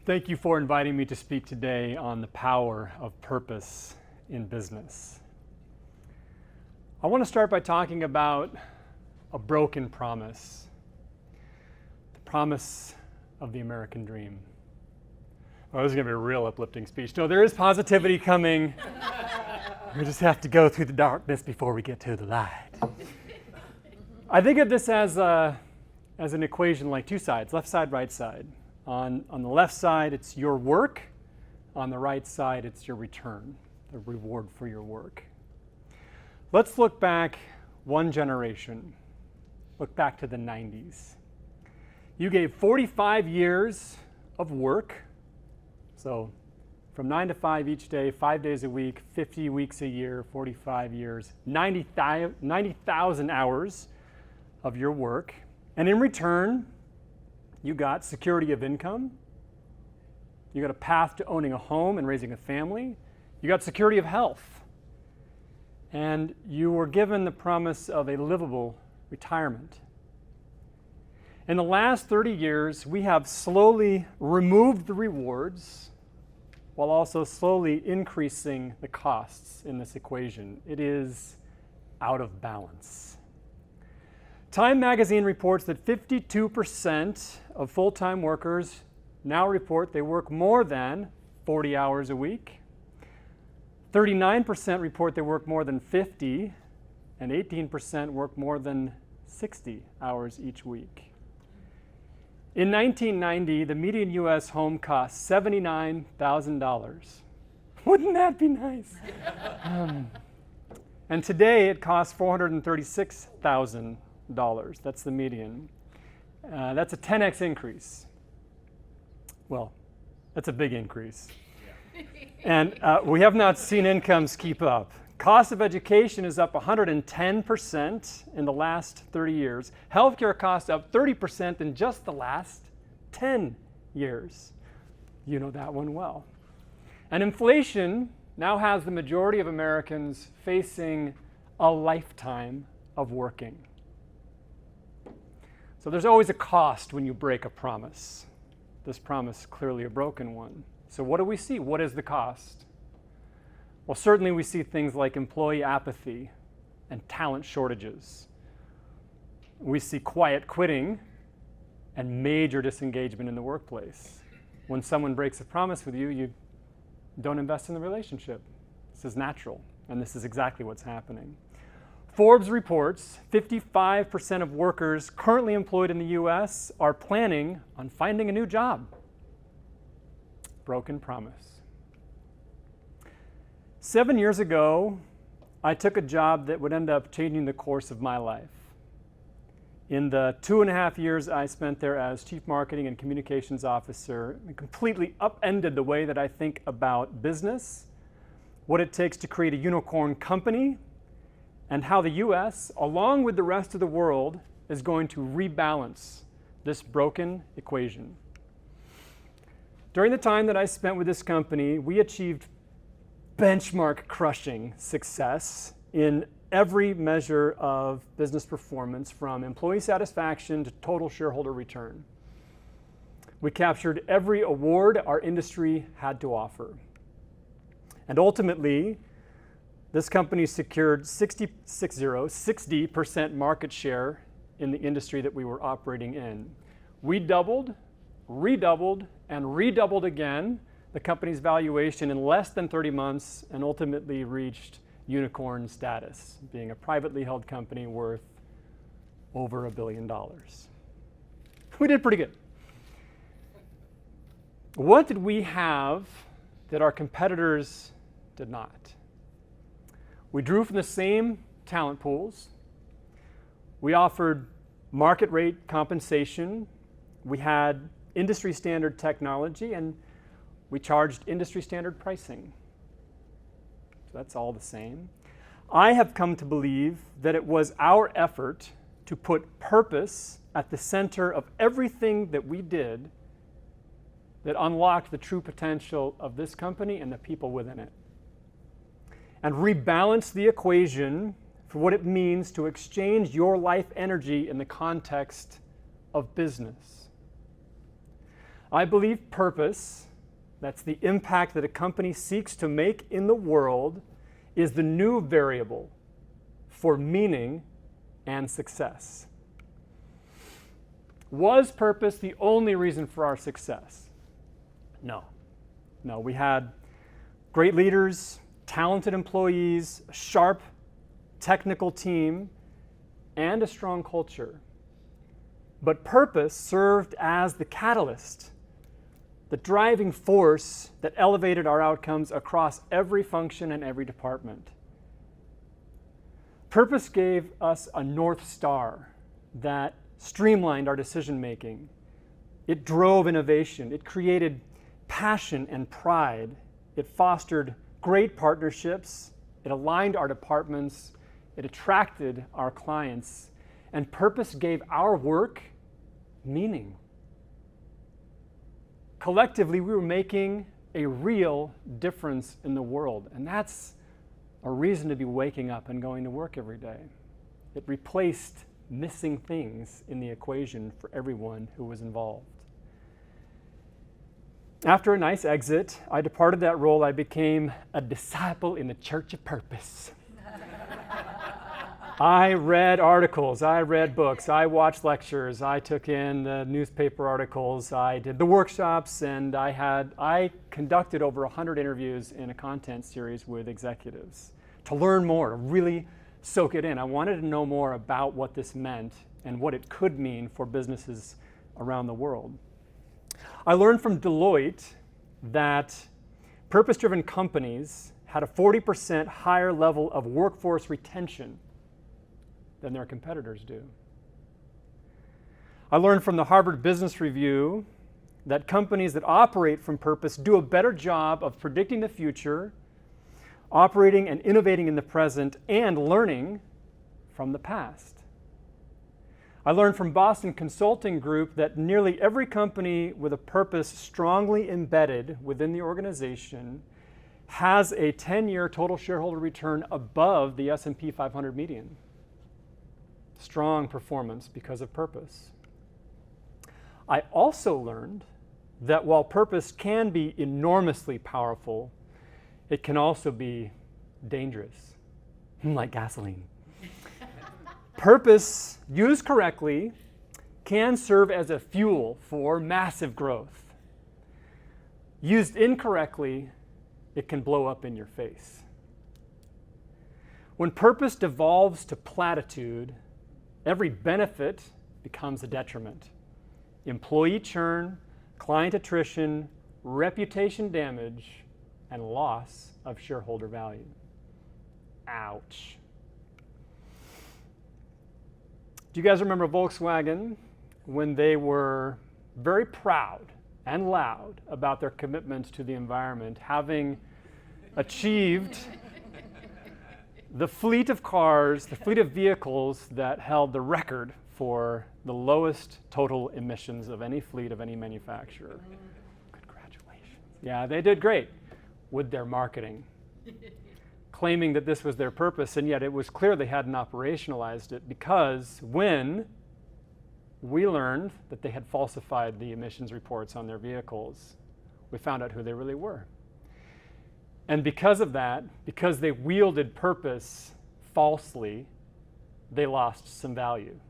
Thank you for inviting me to speak today on the power of purpose in business. I want to start by talking about a broken promise, the promise of the American dream. Oh, this is going to be a real uplifting speech. No, there is positivity coming. We just have to go through the darkness before we get to the light. I think of this as an equation like two sides, left side, right side. On the left side, it's your work. On the right side, it's your return, the reward for your work. Let's look back one generation. Look back to the 90s. You gave 45 years of work, so from 9 to 5 each day, 5 days a week, 50 weeks a year, 45 years, 90,000 hours of your work. And in return, you got security of income. You got a path to owning a home and raising a family. You got security of health. And you were given the promise of a livable retirement. In the last 30 years, we have slowly removed the rewards while also slowly increasing the costs in this equation. It is out of balance. Time magazine reports that 52% of full-time workers now report they work more than 40 hours a week. 39% report they work more than 50, and 18% work more than 60 hours each week. In 1990, the median U.S. home cost $79,000. Wouldn't that be nice? And today it costs $436,000. That's the median. That's a 10x increase. Well, that's a big increase. And we have not seen incomes keep up. Cost of education is up 110% in the last 30 years. Healthcare costs up 30% in just the last 10 years. You know that one well. And inflation now has the majority of Americans facing a lifetime of working. So there's always a cost when you break a promise. This promise is clearly a broken one. So what do we see? What is the cost? Well, certainly we see things like employee apathy and talent shortages. We see quiet quitting and major disengagement in the workplace. When someone breaks a promise with you, you don't invest in the relationship. This is natural, and this is exactly what's happening. Forbes reports 55% of workers currently employed in the U.S. are planning on finding a new job. Broken promise. 7 years ago, I took a job that would end up changing the course of my life. In the 2.5 years I spent there as Chief Marketing and Communications Officer, it completely upended the way that I think about business, what it takes to create a unicorn company, and how the U.S., along with the rest of the world, is going to rebalance this broken equation. During the time that I spent with this company, we achieved benchmark-crushing success in every measure of business performance, from employee satisfaction to total shareholder return. We captured every award our industry had to offer. And ultimately, this company secured 60% market share in the industry that we were operating in. We doubled, redoubled, and redoubled again the company's valuation in less than 30 months and ultimately reached unicorn status, being a privately held company worth over $1 billion. We did pretty good. What did we have that our competitors did not? We drew from the same talent pools. We offered market rate compensation. We had industry standard technology, and we charged industry standard pricing. So that's all the same. I have come to believe that it was our effort to put purpose at the center of everything that we did that unlocked the true potential of this company and the people within it, and rebalance the equation for what it means to exchange your life energy in the context of business. I believe purpose, that's the impact that a company seeks to make in the world, is the new variable for meaning and success. Was purpose the only reason for our success? No. No, we had great leaders, talented employees, a sharp technical team, and a strong culture. But purpose served as the catalyst, the driving force that elevated our outcomes across every function and every department. Purpose gave us a North Star that streamlined our decision making. It drove innovation. It created passion and pride. It fostered great partnerships. It aligned our departments. It attracted our clients. And purpose gave our work meaning. Collectively, we were making a real difference in the world. And that's a reason to be waking up and going to work every day. It replaced missing things in the equation for everyone who was involved. After a nice exit, I departed that role. I became a disciple in the Church of Purpose. I read articles, I read books, I watched lectures, I took in the newspaper articles, I did the workshops, and I conducted over 100 interviews in a content series with executives to learn more, to really soak it in. I wanted to know more about what this meant and what it could mean for businesses around the world. I learned from Deloitte that purpose-driven companies had a 40% higher level of workforce retention than their competitors do. I learned from the Harvard Business Review that companies that operate from purpose do a better job of predicting the future, operating and innovating in the present, and learning from the past. I learned from Boston Consulting Group that nearly every company with a purpose strongly embedded within the organization has a 10-year total shareholder return above the S&P 500 median. Strong performance because of purpose. I also learned that while purpose can be enormously powerful, it can also be dangerous, like gasoline. Purpose, used correctly, can serve as a fuel for massive growth. Used incorrectly, it can blow up in your face. When purpose devolves to platitude, every benefit becomes a detriment. Employee churn, client attrition, reputation damage, and loss of shareholder value. Ouch. Do you guys remember Volkswagen when they were very proud and loud about their commitment to the environment, having achieved the fleet of cars, the fleet of vehicles that held the record for the lowest total emissions of any fleet of any manufacturer? Congratulations. Yeah, they did great with their marketing, claiming that this was their purpose, and yet it was clear they hadn't operationalized it, because when we learned that they had falsified the emissions reports on their vehicles, we found out who they really were. And because of that, because they wielded purpose falsely, they lost some value.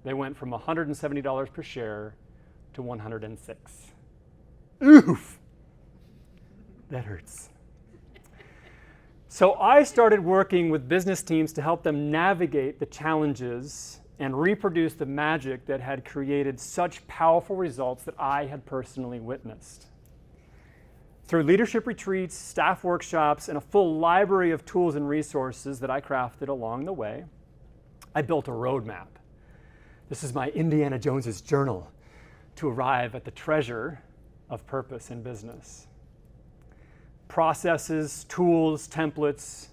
They went from $170 per share to $106. Oof! That hurts. So I started working with business teams to help them navigate the challenges and reproduce the magic that had created such powerful results that I had personally witnessed. Through leadership retreats, staff workshops, and a full library of tools and resources that I crafted along the way, I built a roadmap. This is my Indiana Jones's journal to arrive at the treasure of purpose in business. Processes, tools, templates,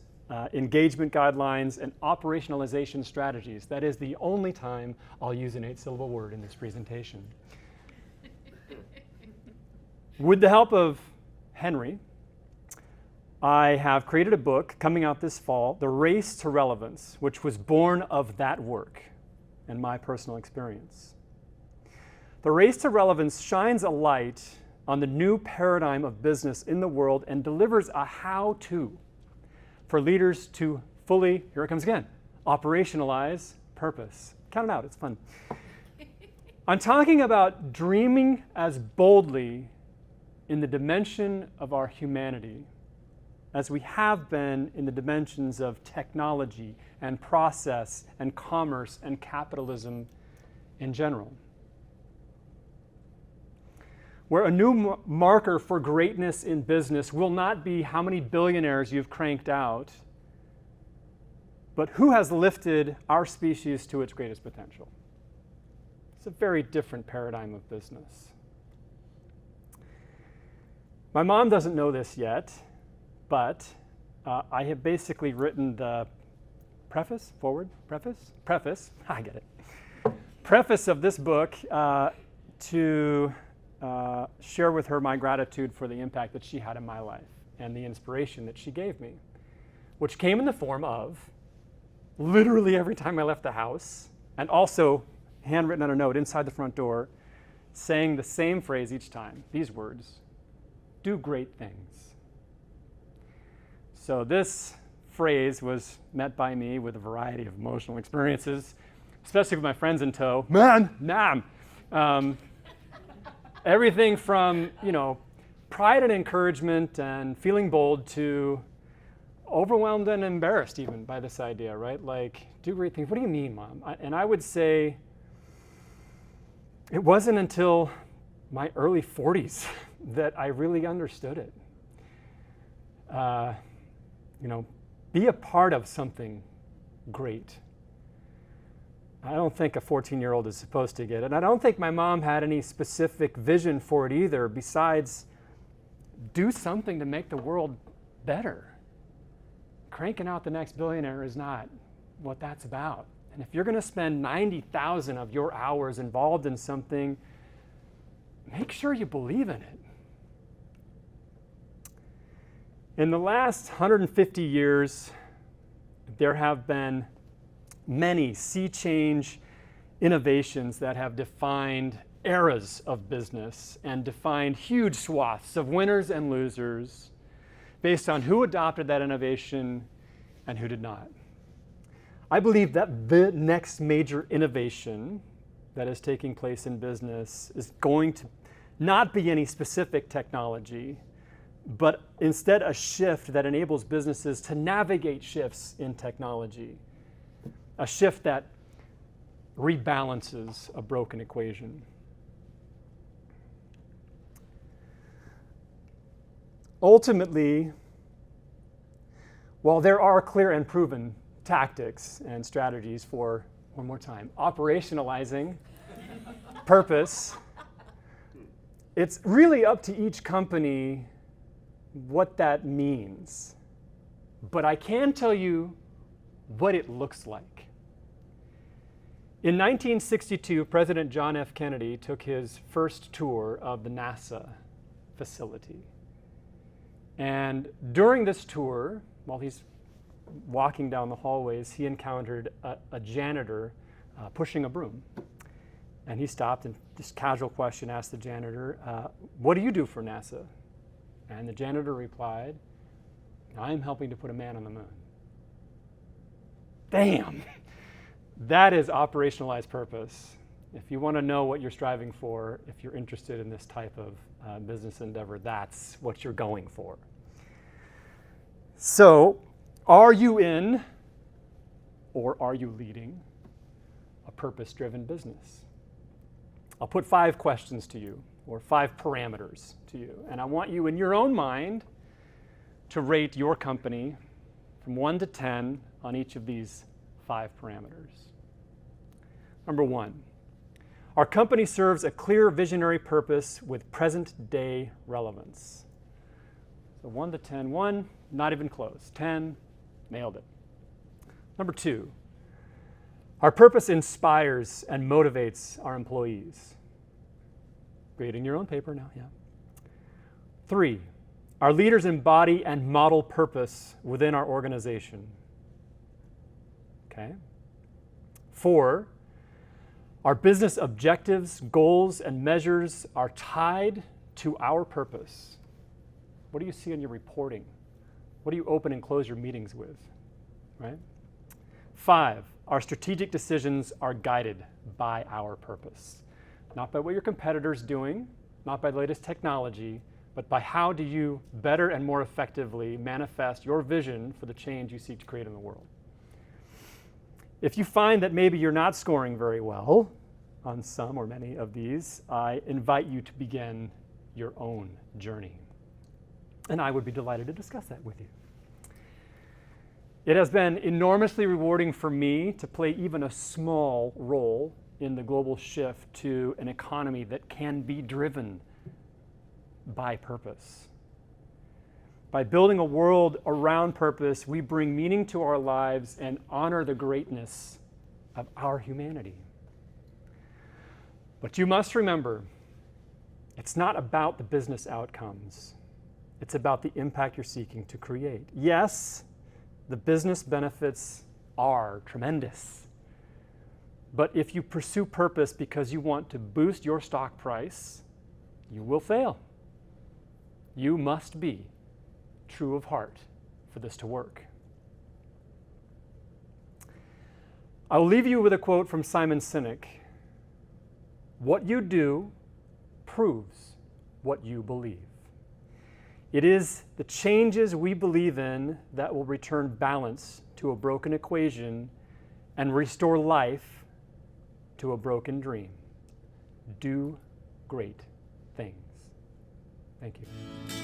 engagement guidelines, and operationalization strategies. That is the only time I'll use an 8-syllable word in this presentation. With the help of Henry, I have created a book coming out this fall, The Race to Relevance, which was born of that work and my personal experience. The Race to Relevance shines a light on the new paradigm of business in the world and delivers a how-to for leaders to fully, here it comes again, operationalize purpose. Count it out, it's fun. I'm talking about dreaming as boldly in the dimension of our humanity as we have been in the dimensions of technology and process and commerce and capitalism in general. Where a new marker for greatness in business will not be how many billionaires you've cranked out, but who has lifted our species to its greatest potential. It's a very different paradigm of business. My mom doesn't know this yet, but I have basically written the preface I get it. Preface of this book to share with her my gratitude for the impact that she had in my life and the inspiration that she gave me, which came in the form of literally every time I left the house, and also handwritten on a note inside the front door, saying the same phrase each time, these words, do great things. So this phrase was met by me with a variety of emotional experiences, especially with my friends in tow. Man. Everything from, pride and encouragement and feeling bold to overwhelmed and embarrassed even by this idea, right? Like, do great things. What do you mean, Mom? And I would say it wasn't until my early 40s that I really understood it. Be a part of something great. I don't think a 14-year-old is supposed to get it. And I don't think my mom had any specific vision for it either, besides do something to make the world better. Cranking out the next billionaire is not what that's about. And if you're going to spend 90,000 of your hours involved in something, make sure you believe in it. In the last 150 years, there have been many sea change innovations that have defined eras of business and defined huge swaths of winners and losers based on who adopted that innovation and who did not. I believe that the next major innovation that is taking place in business is going to not be any specific technology, but instead a shift that enables businesses to navigate shifts in technology, a shift that rebalances a broken equation. Ultimately, while there are clear and proven tactics and strategies for, one more time, operationalizing purpose, it's really up to each company what that means. But I can tell you what it looks like. In 1962, President John F. Kennedy took his first tour of the NASA facility. And during this tour, while he's walking down the hallways, he encountered a janitor pushing a broom. And he stopped and just casual question asked the janitor, what do you do for NASA? And the janitor replied, I'm helping to put a man on the moon. Damn! That is operationalized purpose. If you want to know what you're striving for, if you're interested in this type of business endeavor, that's what you're going for. So, are you in, or are you leading, a purpose-driven business? I'll put 5 questions to you, or 5 parameters to you, and I want you in your own mind to rate your company from 1 to 10 on each of these 5 parameters. Number 1, our company serves a clear visionary purpose with present-day relevance. So 1 to 10, 1, not even close. 10, nailed it. Number 2, our purpose inspires and motivates our employees. Grading your own paper now, yeah. 3, our leaders embody and model purpose within our organization. Okay. 4, Our business objectives, goals, and measures are tied to our purpose. What do you see in your reporting? What do you open and close your meetings with, right? 5, our strategic decisions are guided by our purpose. Not by what your competitor's doing, not by the latest technology, but by how do you better and more effectively manifest your vision for the change you seek to create in the world. If you find that maybe you're not scoring very well on some or many of these, I invite you to begin your own journey. And I would be delighted to discuss that with you. It has been enormously rewarding for me to play even a small role in the global shift to an economy that can be driven by purpose. By building a world around purpose, we bring meaning to our lives and honor the greatness of our humanity. But you must remember, it's not about the business outcomes. It's about the impact you're seeking to create. Yes, the business benefits are tremendous. But if you pursue purpose because you want to boost your stock price, you will fail. You must be true of heart for this to work. I will leave you with a quote from Simon Sinek. What you do proves what you believe. It is the changes we believe in that will return balance to a broken equation and restore life to a broken dream. Do great things. Thank you.